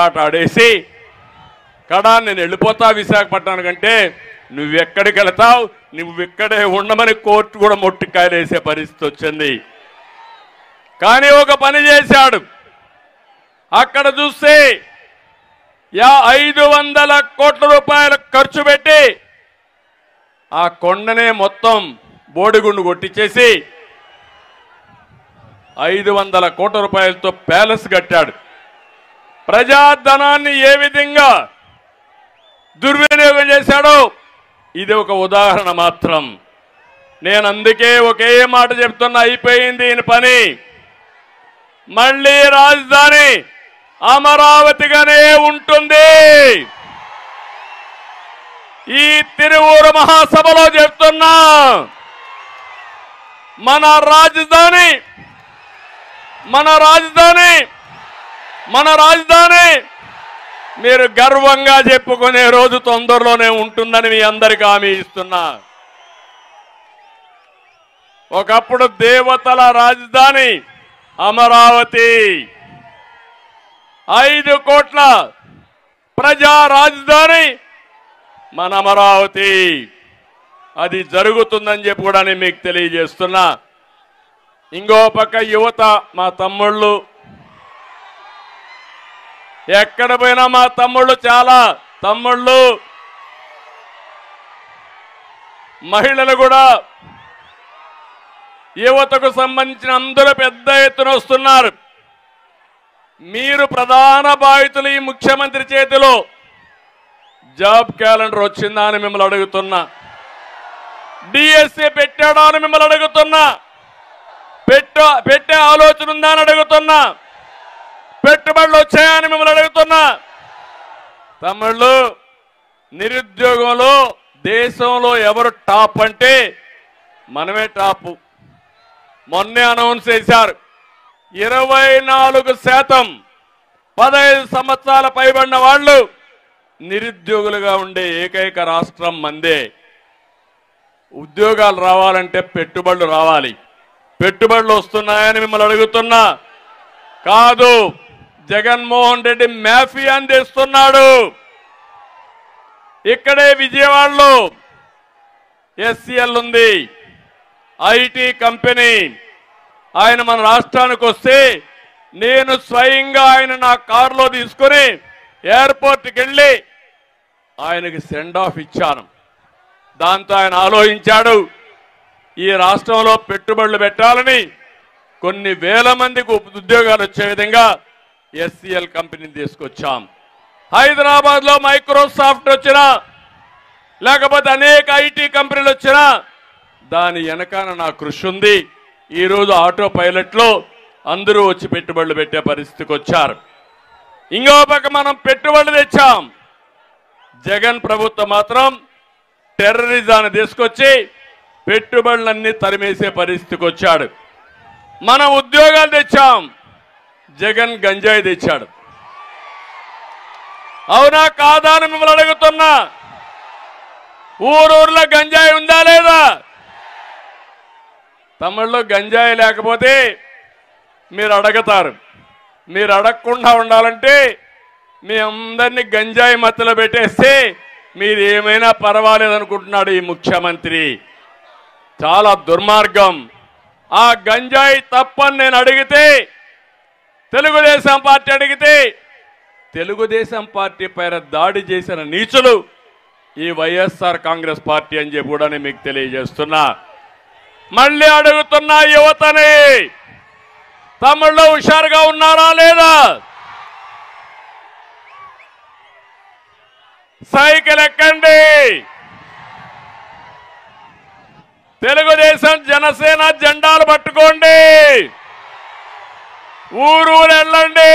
ఆట ఆడేసి కడా నేను వెళ్ళిపోతా విశాఖపట్నానికి అంటే నువ్వెక్కడికి వెళ్తావు, నువ్విక్కడే ఉండమని కోర్టు కూడా మొట్టికాయలు వేసే పరిస్థితి వచ్చింది. కానీ ఒక పని చేశాడు. అక్కడ చూస్తే 500 కోట్ల రూపాయలు ఖర్చు పెట్టి ఆ కొండనే మొత్తం బోడిగుండు కొట్టించేసి 500 కోట్ల రూపాయలతో ప్యాలెస్ కట్టాడు. ప్రజాధనాన్ని ఏ విధంగా దుర్వినియోగం చేశాడో ఇది ఒక ఉదాహరణ మాత్రం. నేను అందుకే ఒకే మాట చెప్తున్నా, అయిపోయింది ఈయన పని. మళ్ళీ రాజధాని అమరావతిగానే ఉంటుంది. ఈ తిరువూరు మహాసభలో చెప్తున్నా, మన రాజధాని మీరు గర్వంగా చెప్పుకునే రోజు తొందరలోనే ఉంటుందని మీ అందరికీ హామీ ఇస్తున్నా. ఒకప్పుడు దేవతల రాజధాని అమరావతి, 5 కోట్ల ప్రజా రాజధాని మన అమరావతి. అది జరుగుతుందని చెప్పి కూడా నేను మీకు తెలియజేస్తున్నా. ఇంకో పక్క యువత, మా తమ్ముళ్ళు, ఎక్కడ పోయినా మా తమ్ముళ్ళు, చాలా తమ్ముళ్ళు, మహిళలు కూడా, యువతకు సంబంధించిన అందరూ పెద్ద ఎత్తున వస్తున్నారు. మీరు ప్రధాన బాధితులు. ఈ ముఖ్యమంత్రి చేతిలో జాబ్ క్యాలెండర్ వచ్చిందా అని మిమ్మల్ని అడుగుతున్నా. డిఎస్సీ పెట్టాడా అని మిమ్మల్ని అడుగుతున్నా. పెట్టే ఆలోచన ఉందా అని అడుగుతున్నా. పెట్టుబడులు వచ్చాయని మిమ్మల్ని అడుగుతున్నా. తమ్ముళ్ళు, నిరుద్యోగంలో దేశంలో ఎవరు టాప్ అంటే మనమే టాప్. మొన్నే అనౌన్స్ చేశారు, 24% 15 సంవత్సరాల పైబడిన వాళ్ళు నిరుద్యోగులుగా ఉండే ఏకైక రాష్ట్రం మందే. ఉద్యోగాలు రావాలంటే పెట్టుబడులు రావాలి. పెట్టుబడులు వస్తున్నాయని మిమ్మల్ని అడుగుతున్నా. కాదు, జగన్మోహన్ రెడ్డి మాఫియాని తెస్తున్నాడు. ఇక్కడే విజయవాడలో ఎస్సీఎల్ ఉంది, ఐటీ కంపెనీ. ఆయన మన రాష్ట్రానికి వస్తే నేను స్వయంగా ఆయన నా కారులో తీసుకుని ఎయిర్పోర్ట్కి వెళ్ళి ఆయనకి సెండ్ ఆఫ్ ఇచ్చాను. దాంతో ఆయన ఆలోచించాడు, ఈ రాష్ట్రంలో పెట్టుబడులు పెట్టాలని, కొన్ని వేల మందికి ఉద్యోగాలు వచ్చే విధంగా ఎస్సీఎల్ కంపెనీని తీసుకొచ్చాం. హైదరాబాద్లో మైక్రోసాఫ్ట్ వచ్చినా, లేకపోతే అనేక ఐటీ కంపెనీలు వచ్చినా దాని వెనకాల నా కృషి ఉంది. ఈరోజు ఆటో పైలట్లో అందరూ వచ్చి పెట్టుబడులు పెట్టే పరిస్థితికి వచ్చారు. ఇంకో పక్క మనం పెట్టుబడులు తెచ్చాం. జగన్ ప్రభుత్వం మాత్రం టెర్రరిజాన్ని తీసుకొచ్చి పెట్టుబడులన్నీ తరిమేసే పరిస్థితికి వచ్చాడు. మనం ఉద్యోగాలు తెచ్చాం, జగన్ గంజాయి తెచ్చాడు. అవునా కాదా అని మిమ్మల్ని అడుగుతున్నా. ఊరూర్లో గంజాయి ఉందా లేదా? తమిళలో గంజాయి లేకపోతే మీరు అడగతారు. మీరు అడగకుండా ఉండాలంటే మీ అందరినీ గంజాయి మత్తులో పెట్టేస్తే మీరు ఏమైనా పర్వాలేదు అనుకుంటున్నాడు ఈ ముఖ్యమంత్రి. చాలా దుర్మార్గం. ఆ గంజాయి తప్పని నేను అడిగితే, తెలుగుదేశం పార్టీ అడిగితే, తెలుగుదేశం పార్టీ పైన దాడి చేసిన నీచులు ఈ వైఎస్ఆర్ కాంగ్రెస్ పార్టీ అని చెప్పి కూడా నేను మీకు తెలియజేస్తున్నా. మళ్ళీ అడుగుతున్నా యువతని, తమిళలో హుషారుగా ఉన్నారా లేదా? సైకిల్ ఎక్కండి. తెలుగుదేశం జనసేన జెండాలు పట్టుకోండి. ఊరు వెళ్ళండి.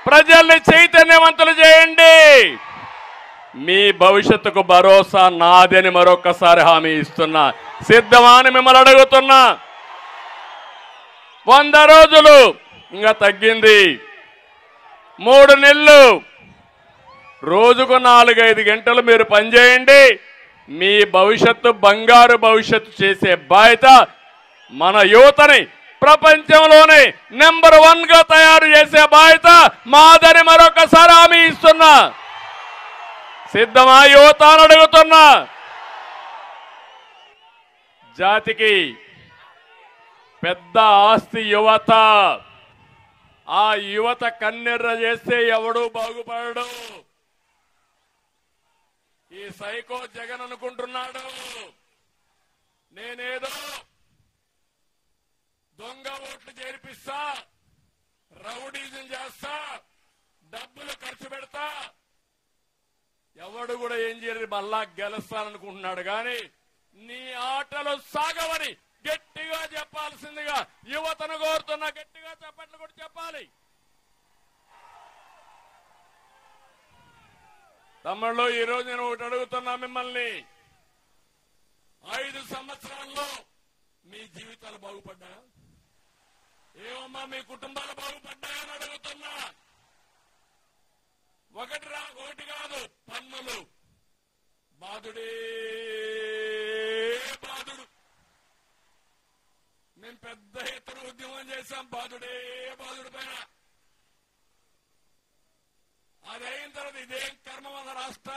ప్రజల్ని చైతన్యవంతులు చేయండి. మీ భవిష్యత్తుకు భరోసా నాదని మరొకసారి హామీ ఇస్తున్నా. సిద్ధమా అని మిమ్మల్ని అడుగుతున్నా. 100 రోజులు ఇంకా తగ్గింది. 3 నెలలు, రోజుకు 4-5 గంటలు మీరు పనిచేయండి. మీ భవిష్యత్తు బంగారు భవిష్యత్తు చేసే బాధ్యత మన యువతని ప్రపంచంలోనే నెంబర్ 1 గా తయారు చేసే బాధ్యత మాదని మరొకసారి హామీ ఇస్తున్నా. సిద్ధమా యువత అని అడుగుతున్నా. జాతికి పెద్ద ఆస్తి యువత. ఆ యువత కన్నెర్ర చేస్తే ఎవడూ బాగుపడడు. ఈ సైకో జగన్ అనుకుంటున్నాడు నేనేదో దొంగ ఓట్లు చేర్పిస్తా, రౌడీజం చేస్తా, డబ్బులు ఖర్చు పెడతా, ఎవడు కూడా ఏం చేయరు, మళ్ళా గెలుస్తాననుకుంటున్నాడు. కానీ నీ ఆటలు సాగవని గట్టిగా చెప్పాల్సిందిగా యువతను కోరుతున్నా. గట్టిగా చప్పట్లు కూడా చెప్పాలి. తమ్ముళ్ళు, ఈరోజు నేను ఒకటి అడుగుతున్నా మిమ్మల్ని. 5 సంవత్సరాల్లో మీ జీవితాలు బాగుపడ్డాయా? ఏమమ్మా మీ కుటుంబాలు బాగుపడ్డాయని అడుగుతున్నా. ఒకటి కాదు, పన్నులు బాధుడే బాధుడు. మేము పెద్ద ఎత్తున ఉద్యమం చేశాం బాధుడే బాధుడు పైన. అది అయిన తర్వాత ఇదేం కర్మ మన రాష్ట్రానికి